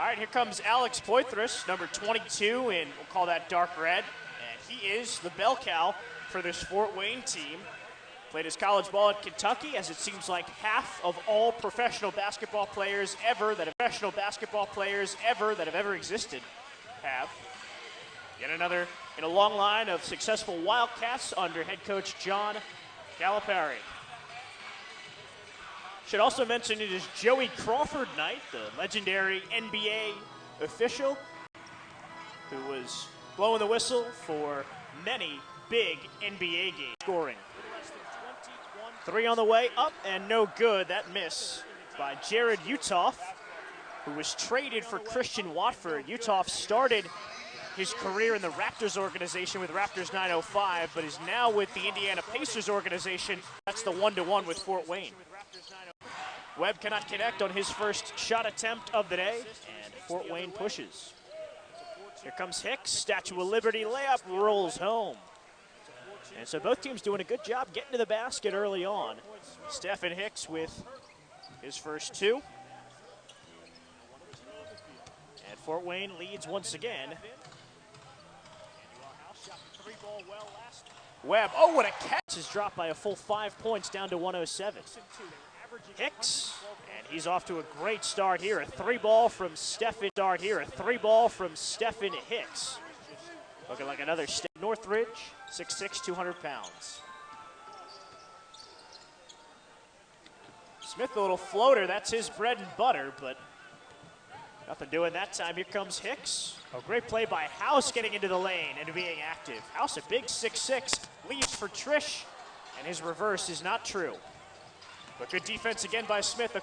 All right, here comes Alex Poitras, number 22, and we'll call that dark red. And he is the bell cow for this Fort Wayne team. Played his college ball at Kentucky, as it seems like half of all professional basketball players ever that have ever existed have. Yet another in a long line of successful Wildcats under head coach John Calipari. Should also mention it is Joey Crawford night, the legendary NBA official who was blowing the whistle for many big NBA games. Scoring. 3 on the way, up and no good. That miss by Jared Utoff, who was traded for Christian Watford. Utoff started his career in the Raptors organization with Raptors 905, but is now with the Indiana Pacers organization. That's the 1-to-1 with Fort Wayne. Webb cannot connect on his first shot attempt of the day, and Fort Wayne pushes. Here comes Hicks, Statue of Liberty layup, rolls home. And so both teams doing a good job getting to the basket early on. Stephen Hicks with his first 2. And Fort Wayne leads once again. Webb, oh, what a catch, is dropped by a full 5 points down to 107. Hicks, and he's off to a great start here. A 3-ball from Stephen Hicks. Looking like another Northridge, 6'6", 200 pounds. Smith, a little floater, that's his bread and butter, but nothing doing that time. Here comes Hicks. A great play by House getting into the lane and being active. House, a big 6'6", leaves for Trish, and his reverse is not true. But good defense again by Smith.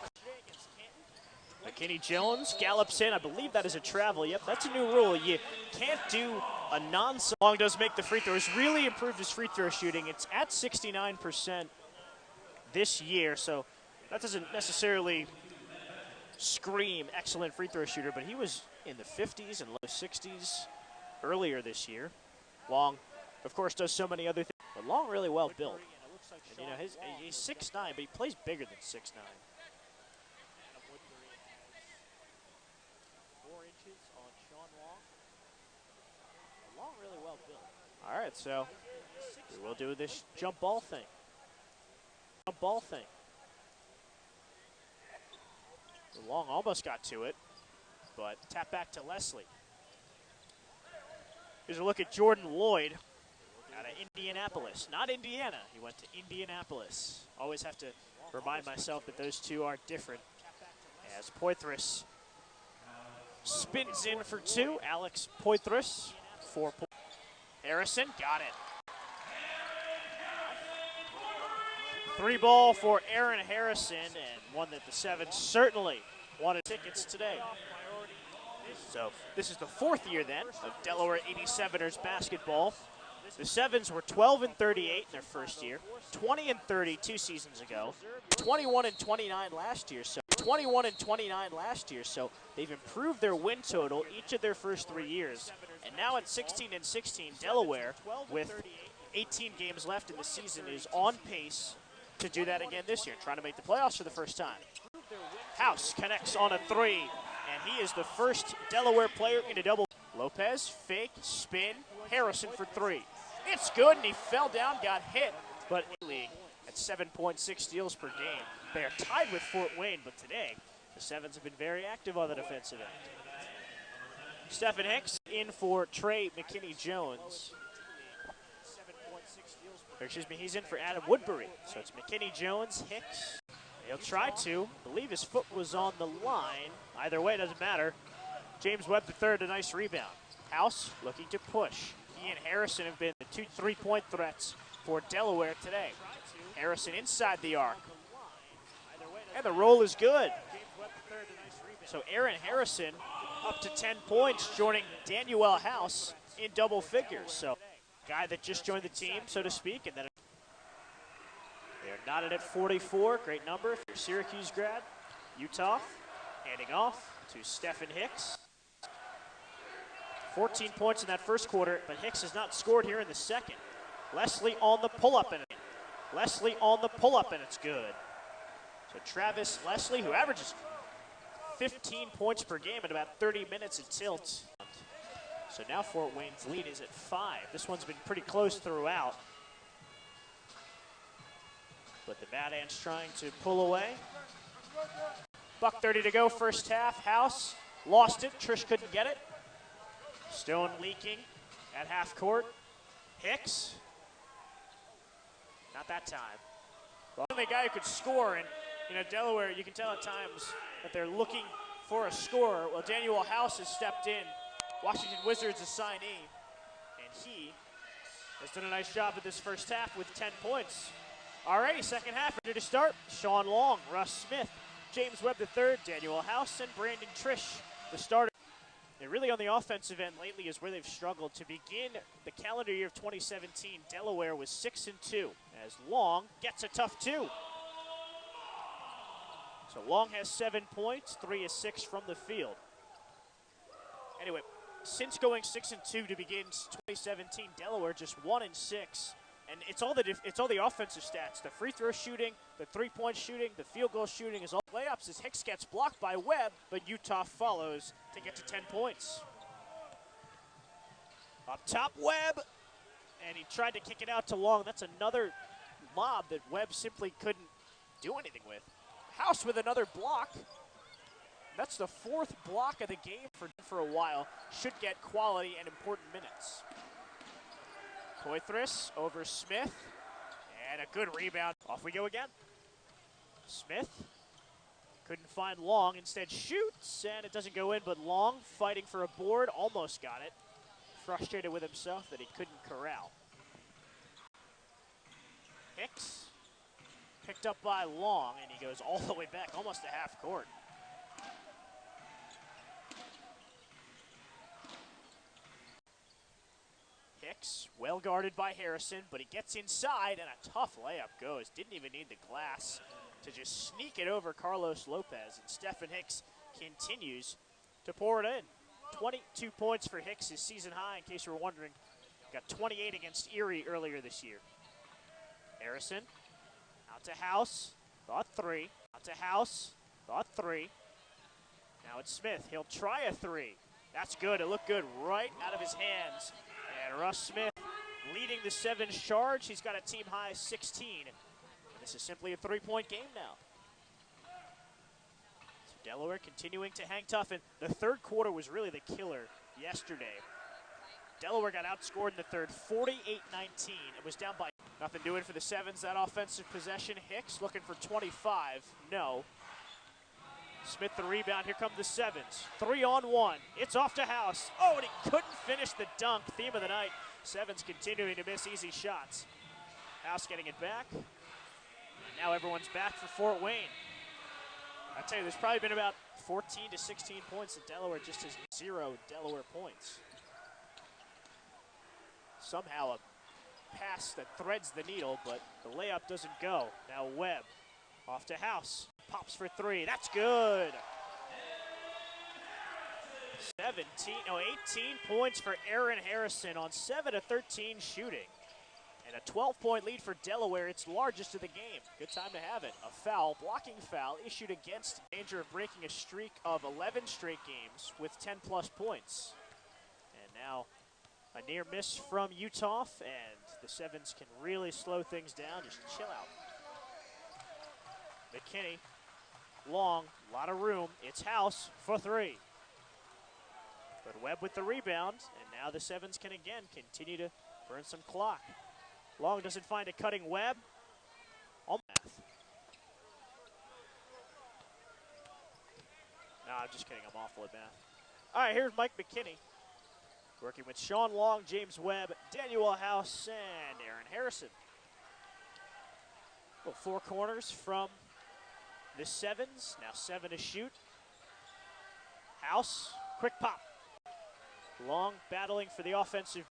McKinney Jones gallops in. I believe that is a travel. Yep, that's a new rule. You can't do a Long does make the free throws. Really improved his free throw shooting. It's at 69% this year, so that doesn't necessarily scream excellent free throw shooter, but he was in the 50s and low 60s earlier this year. Long, of course, does so many other things, but Long really well built. And, you know, he's 6'9", but he plays bigger than 6'9". 4 inches on Sean Long. Long really well built. All right, so we will do this jump ball thing. Long almost got to it, but tap back to Leslie. Here's a look at Jordan Lloyd out of Indianapolis. Not Indiana. He went to Indianapolis. Always have to remind myself that those two are different. As Poitras spins in for 2. Alex Poitras, 4 points. Harrison got it. 3-ball for Aaron Harrison, and one that the Sevens certainly wanted tickets today. So this is the 4th year then of Delaware 87ers basketball. The Sevens were 12-38 in their first year, 20-30 2 seasons ago, 21-29 last year. So they've improved their win total each of their first 3 years. And now at 16-16, Delaware, with 18 games left in the season, is on pace to do that again this year, trying to make the playoffs for the first time. House connects on a 3, and he is the first Delaware player into double. Lopez, fake, spin, Harrison for 3. It's good, and he fell down, got hit, but league at 7.6 steals per game. They are tied with Fort Wayne, but today the Sevens have been very active on the defensive end. Stephen Hicks in for Trey McKinney-Jones. He's in for Adam Woodbury. So it's McKinney-Jones, Hicks. He'll try to. I believe his foot was on the line. Either way, it doesn't matter. James Webb the third, a nice rebound. House looking to push. He and Harrison have been the 2 3-point threats for Delaware today. Harrison inside the arc. And the roll is good. So Aaron Harrison up to 10 points, joining Danuel House in double figures. So guy that just joined the team, so to speak, and then they're knotted at 44. Great number if you're a Syracuse grad. Utah handing off to Stephen Hicks. 14 points in that first quarter, but Hicks has not scored here in the second. Leslie on the pull-up, and it's good. So Travis Leslie, who averages 15 points per game in about 30 minutes at tilt. So now Fort Wayne's lead is at 5. This one's been pretty close throughout. But the Mad Ants trying to pull away. Buck 30 to go, first half. House lost it. Trish couldn't get it. Stone leaking at half court. Hicks. Not that time. The only guy who could score, and Delaware, you can tell at times that they're looking for a scorer. Well, Daniel House has stepped in, Washington Wizards assignee, and he has done a nice job at this first half with 10 points. Alrighty, second half ready to start. Sean Long, Russ Smith, James Webb III, Daniel House, and Brandon Trish, the starter. And really on the offensive end lately is where they've struggled. To begin the calendar year of 2017, Delaware was 6-2 as Long gets a tough 2. So Long has 7 points, 3 of 6 from the field. Anyway, since going 6-2 to begin 2017, Delaware just 1-6. And it's all the offensive stats. The free throw shooting, the three-point shooting, the field goal shooting is all layups as Hicks gets blocked by Webb, but Utah follows to get to 10 points. Up top, Webb, and he tried to kick it out to Long. That's another lob that Webb simply couldn't do anything with. House with another block. That's the 4th block of the game for a while. Should get quality and important minutes. Poitras over Smith, and a good rebound. Off we go again. Smith couldn't find Long, instead shoots, and it doesn't go in, but Long fighting for a board, almost got it. Frustrated with himself that he couldn't corral. Hicks picked up by Long, and he goes all the way back, almost to half court. Hicks, well guarded by Harrison, but he gets inside, and a tough layup goes. Didn't even need the glass to just sneak it over Carlos Lopez, and Stephen Hicks continues to pour it in. 22 points for Hicks, his season high, in case you were wondering. Got 28 against Erie earlier this year. Harrison, out to House, thought 3. Out to House, thought 3. Now it's Smith, he'll try a 3. That's good, it looked good right out of his hands. And Russ Smith leading the Sevens charge. He's got a team high 16. And this is simply a 3-point game now. So Delaware continuing to hang tough. And the third quarter was really the killer yesterday. Delaware got outscored in the third, 48-19. It was down by nothing doing for the Sevens. That offensive possession. Hicks looking for 25. No. Smith the rebound. Here come the Sevens. 3-on-1. It's off to House. Oh, and he couldn't finish the dunk. Theme of the night. Sevens continuing to miss easy shots. House getting it back. And now everyone's back for Fort Wayne. I tell you, there's probably been about 14 to 16 points that Delaware just has 0 Delaware points. Somehow a pass that threads the needle, but the layup doesn't go. Now Webb off to House. Pops for 3. That's good. 18 points for Aaron Harrison on 7 of 13 shooting. And a 12-point lead for Delaware, its largest of the game. Good time to have it. A foul, blocking foul, issued against danger of breaking a streak of 11 straight games with 10-plus points. And now a near miss from Utah, and the Sevens can really slow things down. Just chill out. McKinney, Long, a lot of room. It's House for 3. But Webb with the rebound, and now the Sevens can again continue to burn some clock. Long doesn't find a cutting Webb. All math. No, I'm just kidding. I'm awful at math. All right, here's Mike McKinney. Working with Sean Long, James Webb, Daniel House, and Aaron Harrison. Well, 4 corners from the Sevens. Now 7 to shoot. House, quick pop. Long battling for the offensive